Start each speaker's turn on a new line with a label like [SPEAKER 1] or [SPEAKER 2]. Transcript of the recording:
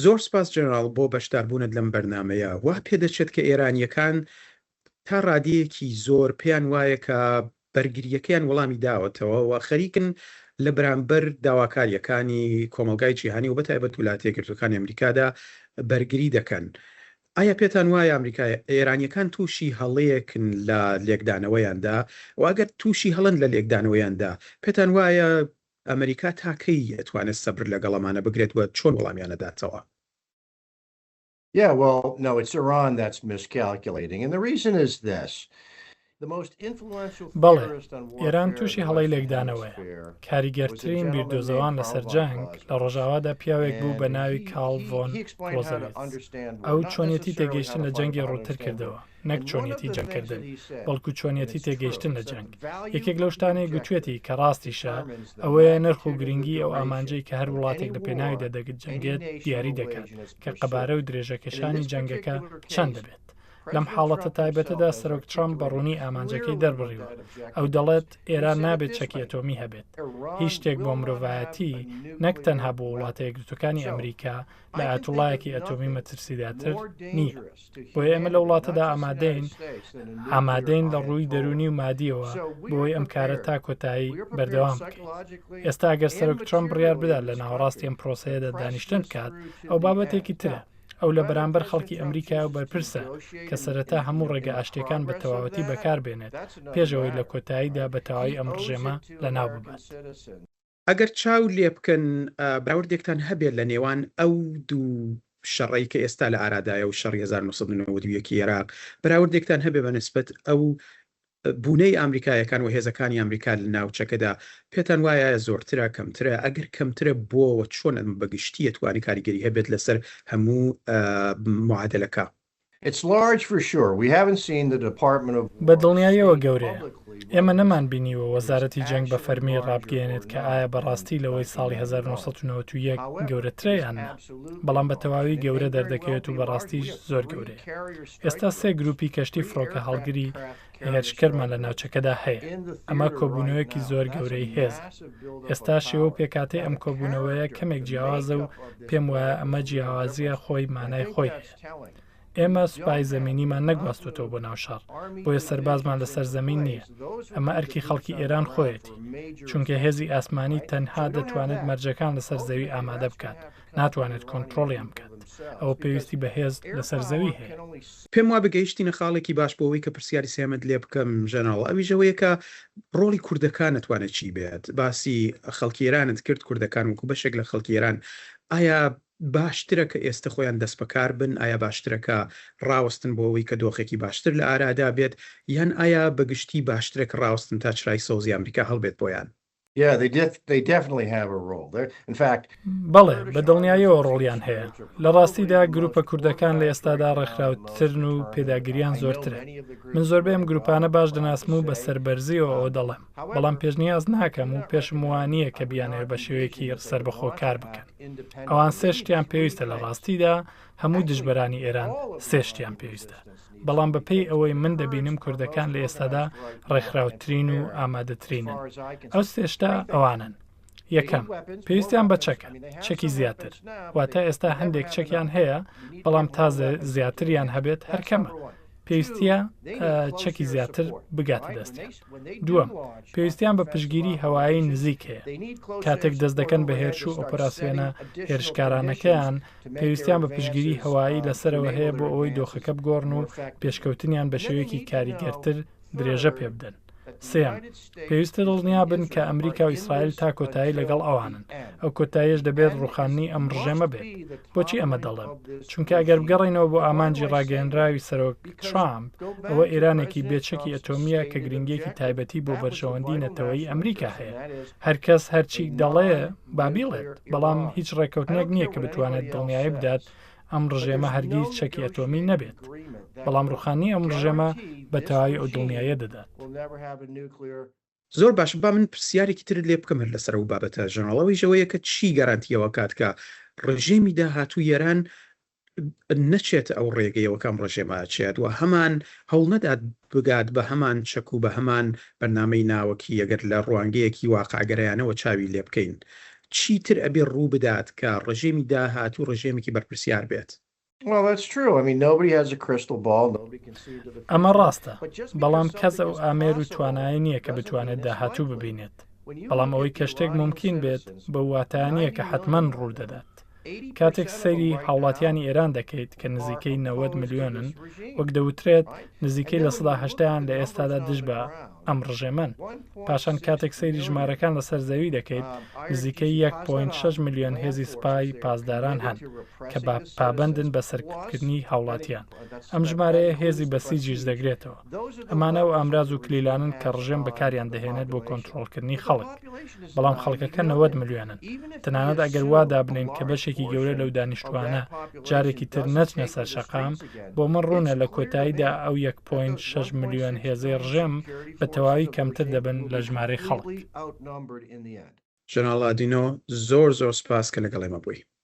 [SPEAKER 1] زۆر سپاس جەنەڕاڵ بۆ بەشداربوونت لەم بەرنامەیە. وا پێدەچێت کە ئێرانیەکان تا ڕادەیەکی زۆر پێیان وایە کە بەرگریەکەیان وەڵامی داوەتەوە و خەریکن لە بەرامبەر داواکاریەکانی کۆمەلگای جیهانی و بەتایبەت ویلایەتە یەکگرتووەکانی ئەمریکادا بەرگری دەکەن. ئایا پێتان وایە ئێرانیەکان تووشی هەڵەیەکن لە لێکدانەوەیاندا و ئەگەر تووشی هەڵن لە لێکدانەوەیاندا پێتان وایە ئەمریکا تاکەی ئەتوانێت سەبر لەگەڵەمانە بگرێت و چۆن وەڵامیانەداتەوە؟
[SPEAKER 2] Yeah, well, no, it's Iran that's miscalculating. And the reason is this.
[SPEAKER 3] بەڵێ ئێران تووشی هەڵەی لێکدانەوەیە. کاریگەرترین بیردۆزەوان لەسەر جەنگ لە ڕۆژاوادا پیاوێک بوو بە ناوی کاڵ ڤۆن کلۆزەویتس. ئەو چۆنیەتی تێگەیشتن لە جەنگی ڕووتر کردەوە، نەک چۆنیەتی جەنگکردن، بەڵکو چۆنیەتی تێگەیشتن لە جەنگ. یەکێک لەو شتانەی گوتوێتی کە ڕاستیشە ئەوەیە نرخ و گرنگی ئەو ئامانجەی کە هەر وڵاتێک لە پێناوی دەدەگت جەنگێت دیاری دەکات کە قەبارە و درێژەکەشانی جەنگەکە چەند دەبێت. لەم حاڵەتە تایبەتەدا سەرۆک ترامپ بەڕوونی ئامانجەکەی دەربڕیوە. ئەو دەڵێت ئێران نابێت چەکی ئەتۆمی هەبێت. هیچ شتێک بۆ مرۆڤایەتی نەک تەنها بۆ وڵاتە یەکگرتووەکانی ئەمریکا لە ئاتوڵایەکی ئەتۆمی مەترسیداتر نییە. بۆیە ئێمە لە وڵاتەدا ئامادەین لە ڕووی دەرونی و مادیەوە بۆی ئەم کارە تا کۆتایی بەردەوام بکەین. ئێستا ئەگەر سەرۆک ترامپ بڕیار بدات لە ناوەڕاستی ئەم پرۆسەیەدا دانیشتن بکات، ئەو بابەتێکی ترە. ئەو لە بەرامبەر خەڵکی ئەمریکا و بەرپرسە کە سەرەتا هەموو ڕێگە ئاشتیەکان بە تەواوەتی بەکاربێنێت پێشەوەی لە کۆتاییدا بە تەواوی ئەم ڕژێمە لەناو ببات.
[SPEAKER 1] ئەگەر چاو لێ بکەن باوردێکتان هەبێت لە نێوان ئەو دوو شەڕی کە ئێستا لە ئارادایە و شەڕی 1992 عێراق بەراوردێکتان هەبێ بە نسبەت ئەو بوونەی ئەمریکایەکان و هێزەکانی ئەمریکا لە ناوچەکەدا پێتان وایە زۆرترە کەمترە؟ ئەگەر کەمترە بۆەوە چۆن بەگشتی توانی کاریگەری هەبێت لەسەر هەموو معادلەکە؟
[SPEAKER 3] بە دڵنیاییەوە گەورەیە. ئێمە نەمان بینیوە وەزارەتی جەنگ بە فەرمی ڕابگەێنێت کە ئایا بەڕاستی لەوەی ساڵی 1991 گەورەترە یان نا. بەڵام بە تەواوی گەورە دەردەکەوێت و بەڕاستیش زۆر گەورەیە. ئێستا سێ گروپی کەشتی فڕۆکە هەڵگری هێرشکەرمان لە ناوچەکەدا هەیە. ئەمە کۆبوونەوەیەکی زۆر گەورەی هێزە. ئێستا شێوە پێکاتەی ئەم کۆبوونەوەیە کەمێک جیاوازە و پێم وایە ئەمە جیاوازیە خۆی مانای خۆی هەیە. ئێمە سوپای زەمینیمان نەگواستوتەوە بۆ ناو شار، بۆیە سەربازمان لەسەر زەمین نییە. ئەمە ئەرکی خەڵکی ئێران خۆیەتی، چونکە هێزی ئاسمانی تەنها دەتوانێت مەرجەکان لەسەر زەوی ئامادە بکات، ناتوانێت کۆنتترۆڵیان بکات. ئەوە پێویستی بە هێز لەسەر زەوی هەیە.
[SPEAKER 1] پێم وا بگەیشتینە خاڵێکی باش بۆەوەی کە پرسیاری سێمەد لێ بکەم ژەناڵ، ئەویژەوەیە کە ڕۆڵی کوردەکان نتوانێت چی بێت. باسی خەڵکی ئێرانت کرد، کوردەکان وەکو بەشێک لە خەڵکی ئێران. ئایا باشترە کە ئێستا خۆیان دەست بەکار بن؟ ئایا باشترەکە ڕاوستن بۆ ئەوەی کە دۆخێکی باشتر لە ئارادا بێت، یان ئایا بەگشتی باشترێک ڕاوستن تا چرای سەوزی ئەمریکا هەڵبێت بۆیان؟
[SPEAKER 3] بەڵێ بە دڵنیاییەوە ڕۆڵیان هەیە. لە ڕاستیدا گروپە کوردەکان لە ئێستادا ڕێکخراوترن و پێداگریان زۆرترە. من زۆربەی ئەم گروپانە باش دەناسم و بە سەربەرزیەوە ئەوە دەڵێم، بەڵام پێشنیاز ناکەم و پێشم وانییە کە بیانەوە بە شێوەیەکی سەربەخۆ کار بکەن. ئەوان سێ شتیان پێویستە. لە ڕاستیدا هەموو دژبەرانی ئێران سێ شتیان پێویستە، بەڵام بەپێی ئەوەی من دەبینم کوردەکان لە ئێستادا ڕێکخراوترین و ئامادەترینن. ئەو سێشتا ئەوانن: یەکەم، پێویستیان بە چەکە، چەکی زیاتر. واتە ئێستا هەندێک چەکیان هەیە، بەڵام تازە زیاتریان هەبێت هەرکەمە. پێویستیە چەکی زیاتر بگاتە دەستیان. دووەم، پێویستیان بە پشگیری هەوایی نزیک هەیە. کاتێک دەست دەکەن بە هێرش و ئۆپەراسیۆنە هێرشکارانەکەیان، پێویستیان بە پشگیری هەوایی لەسەرەوە هەیە بۆ ئەوەی دۆخەکە بگۆڕن و پێشکەوتنیان بە شێوەیەکی کاریگەرتر درێژە پێ بدەن. سێم، پێویستە دڵنیا بن کە ئەمریکا و ئیسرائیل تا کۆتایی لەگەڵ ئەوانن. ئەو کۆتاییش دەبێت ڕوخانی ئەم ڕژێمە بێت. بۆچی ئەمە دەڵێم؟ چونکە ئەگەر بگەڕینەوە بۆ ئامانجی ڕاگەیەنراوی سەرۆک ترامپ، ئەوە ئێرانێکی بێچەکی ئەتۆمیە کە گرنگێکی تایبەتی بۆ بەرژەوەندی نەتەوەیی ئەمریکا هەیە. هەرکەس هەرچی دەڵێ بابیڵێت، بەڵام هیچ ڕێکەوتنێک نییە کە بتوانێت دڵنیایی بدات ئەم ڕژێمە هەرگیز چەکی ئەتۆمی نەبێت. بەڵام ڕوخانی ئەم ڕژێمە بە تەواوی ئەو دڵنیایە دەدات.
[SPEAKER 1] زۆر باش، با من پرسیارێکی تر لێ بکەم هەر لەسەر و بابەتە ژەناڵەوەی ژەوەیە کە چی گارانتیەوە کات کە ڕژێمی داهاتوو ئێران نەچێت ئەو ڕێگەیەوە کەم ڕژێمە چێت و هەمان هەوڵ نەدات بگات بە هەمان چەک و بە هەمان بەرنامەی ناوەکی ئەگەر لە ڕوانگەیەکی واقعگەرەیانەوە چاوی لێ بکەین. چیتر ئەبێ ڕوو بدات کە ڕژێمی داهاتوو ڕژێمێکی بەرپرسیار بێت؟
[SPEAKER 2] Well, that's true. I mean, nobody has a crystal ball. Nobody can see to the
[SPEAKER 3] ئەمە ڕاستە، بەڵام کەس ئەو ئامێر و توانایی نییە کە بتوانێت داهاتوو ببینێت. بەڵام ئەوەی کە شتێک ممکن بێت بە واتانیە کە حتمەن ڕوو دەدات. کاتێک سەیری هاوڵاتیانی ئێران دەکەیت کە نزیکەی 90 ملیۆنن، وەک دەوترێت نزیکەی لە 80 لە ئێستادا دژ بە ئەم ڕژێمەن. پاشان کاتێک سەیری ژمارەکان لەسەر زەوی دەکەیت، نزیکەی 1.6 ملیۆن هێزی سوپای پاسداران هەن کە پابەندن بە سەرکردنی هاوڵاتیان. ئەم ژمارەیە هێزی بەسیجیش دەگرێتەوە. ئەمانە و ئامراز و کلیلانن کە ڕژێم بەکاریان دەهێنێت بۆ کۆنتڕۆڵکردنی خەڵک. بەڵام خەڵکەکە 90 ملیۆنن. تەنانەت ئەگەر وا دابنین کە بەشێکی گەورە لەو دانیشتوانە جارێکی تر نەچنە سەر شەقام، بۆ من ڕوونە لە کۆتاییدا ئەو 1.6 ملیۆن هێزەی ڕژێم بە تەواوی کەمتر دەبن لە ژمارەی خەڵک.
[SPEAKER 1] ژەنەرال ئادینۆ، زۆر سوپاس کە لەگەڵ ئێمە بووی.